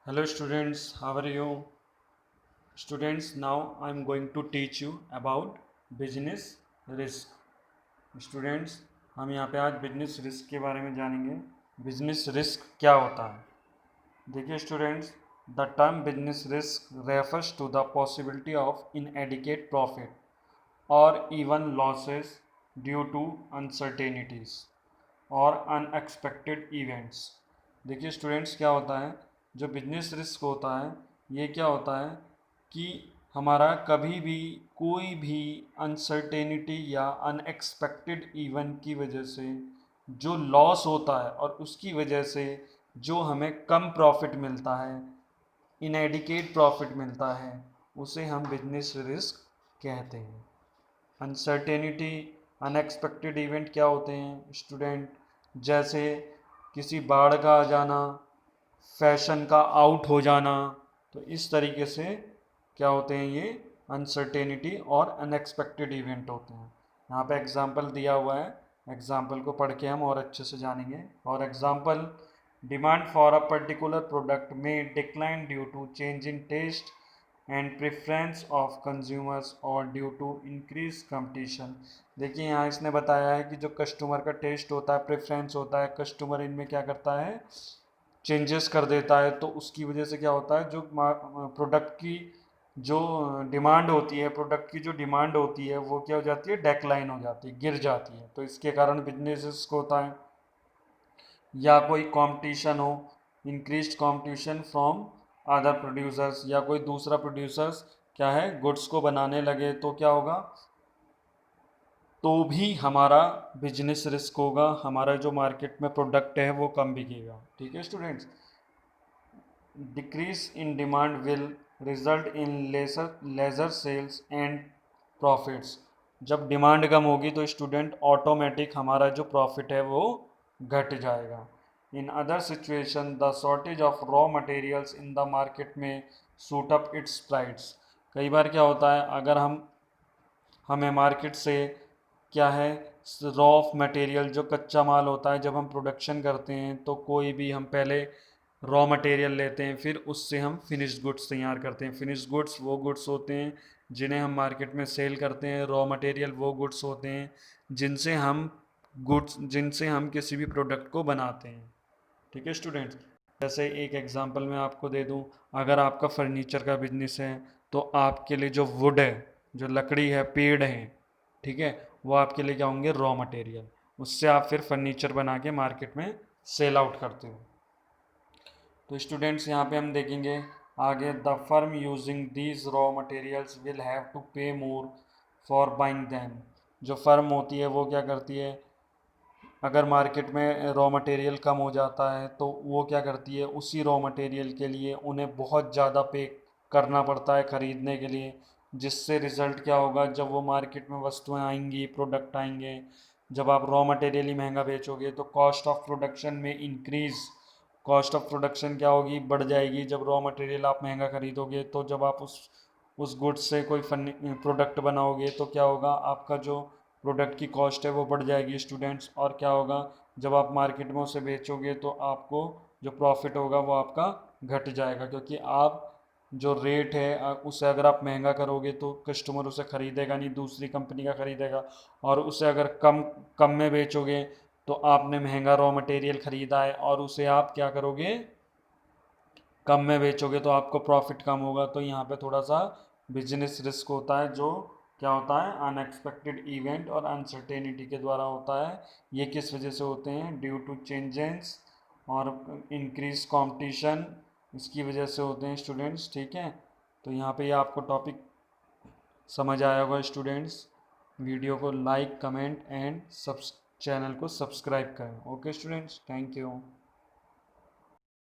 Hello students, how are you? Students, now I am going to teach you about business risk. Students, हम यहाँ पे आज business risk के बारे में जानेंगे। बिजनेस रिस्क क्या होता है? देखिए students, the term business risk refers to the possibility of inadequate profit और even losses due to uncertainties और अनएक्सपेक्टेड इवेंट्स। देखिए स्टूडेंट्स, क्या होता है, जो बिजनेस रिस्क होता है ये क्या होता है कि हमारा कभी भी कोई भी अनसर्टेनिटी या अनएक्सपेक्टेड इवेंट की वजह से जो लॉस होता है और उसकी वजह से जो हमें कम प्रॉफिट मिलता है, इनएडिकेट प्रॉफिट मिलता है, उसे हम बिजनेस रिस्क कहते हैं। अनसर्टेनिटी, अनएक्सपेक्टेड इवेंट क्या होते हैं स्टूडेंट? जैसे किसी बाढ़ का आ जाना, फैशन का आउट हो जाना। तो इस तरीके से क्या होते हैं, ये अनसर्टेनिटी और अनएक्सपेक्टेड इवेंट होते हैं। यहाँ पे एग्जांपल दिया हुआ है, एग्जांपल को पढ़ के हम और अच्छे से जानेंगे। और example, demand for a particular product में decline due to change in taste and preference of consumers और ड्यू टू इंक्रीज कंपटीशन। देखिए यहाँ इसने बताया है कि जो कस्टमर का टेस्ट होता है, प्रेफरेंस होता है, कस्टमर इनमें क्या करता है, चेंजेस कर देता है। तो उसकी वजह से क्या होता है, जो प्रोडक्ट की जो डिमांड होती है, प्रोडक्ट की जो डिमांड होती है वो क्या हो जाती है, डेक्लाइन हो जाती है, गिर जाती है। तो इसके कारण बिजनेस रिस्क होता है। या कोई कंपटीशन हो, increased competition from other producers, या कोई दूसरा प्रोड्यूसर्स क्या है, गुड्स को बनाने लगे, तो क्या होगा, तो भी हमारा बिजनेस रिस्क होगा, हमारा जो मार्केट में प्रोडक्ट है वो कम बिकेगा। ठीक है students. Decrease in demand will result in lesser sales and profits. जब डिमांड कम होगी तो स्टूडेंट ऑटोमेटिक हमारा जो प्रॉफिट है वो घट जाएगा। In other situation the shortage of raw materials in the market में सूट अप इट्स प्राइस। कई बार क्या होता है, अगर हमें मार्केट से क्या है, रॉ मटेरियल जो कच्चा माल होता है, जब हम प्रोडक्शन करते हैं तो कोई भी हम पहले रॉ मटेरियल लेते हैं, फिर उससे हम फिनिश्ड गुड्स तैयार करते हैं। फिनिश्ड गुड्स वो गुड्स होते हैं जिन्हें हम मार्केट में सेल करते हैं। रॉ मटेरियल वो गुड्स होते हैं जिनसे हम किसी भी प्रोडक्ट को बनाते हैं। ठीक है स्टूडेंट्स। जैसे एक एग्जांपल मैं आपको दे दूं, अगर आपका फर्नीचर का बिजनेस है तो आपके लिए जो वुड है, जो लकड़ी है, पेड़ हैं, ठीक है, वो आपके लिए क्या होंगे, रॉ मटेरियल। उससे आप फिर फर्नीचर बना के मार्केट में सेल आउट करते हो। तो स्टूडेंट्स यहाँ पे हम देखेंगे आगे, the firm using these raw materials will have to pay more for buying them. जो फर्म होती है वो क्या करती है, अगर मार्केट में रॉ मटेरियल कम हो जाता है तो वो क्या करती है, उसी रॉ मटेरियल के लिए उन्हें बहुत ज़्यादा पे करना पड़ता है खरीदने के लिए। जिससे रिज़ल्ट क्या होगा, जब वो मार्केट में वस्तुएं आएंगी, प्रोडक्ट आएंगे, जब आप रॉ मटेरियल ही महंगा बेचोगे तो कॉस्ट ऑफ प्रोडक्शन में इंक्रीज, कॉस्ट ऑफ प्रोडक्शन क्या होगी, बढ़ जाएगी। जब रॉ मटेरियल आप महंगा खरीदोगे तो जब आप उस गुड्स से कोई प्रोडक्ट बनाओगे तो क्या होगा, आपका जो प्रोडक्ट की कॉस्ट है वो बढ़ जाएगी स्टूडेंट्स। और क्या होगा, जब आप मार्केट में उसे बेचोगे तो आपको जो प्रॉफिट होगा वो आपका घट जाएगा, क्योंकि आप जो रेट है उसे अगर आप महंगा करोगे तो कस्टमर उसे खरीदेगा नहीं, दूसरी कंपनी का खरीदेगा। और उसे अगर कम कम में बेचोगे तो आपने महंगा रॉ मटेरियल खरीदा है और उसे आप क्या करोगे, कम में बेचोगे, तो आपको प्रॉफिट कम होगा। तो यहाँ पे थोड़ा सा बिजनेस रिस्क होता है, जो क्या होता है, अनएक्सपेक्टेड इवेंट और अनसर्टेनिटी के द्वारा होता है। ये किस वजह से होते हैं, ड्यू टू चेंजेस और इंक्रीज कंपटीशन, इसकी वजह से होते हैं स्टूडेंट्स। ठीक है, तो यहाँ पे ये आपको टॉपिक समझ आया होगा स्टूडेंट्स। वीडियो को लाइक, कमेंट एंड चैनल को सब्सक्राइब करें। Okay students, thank you.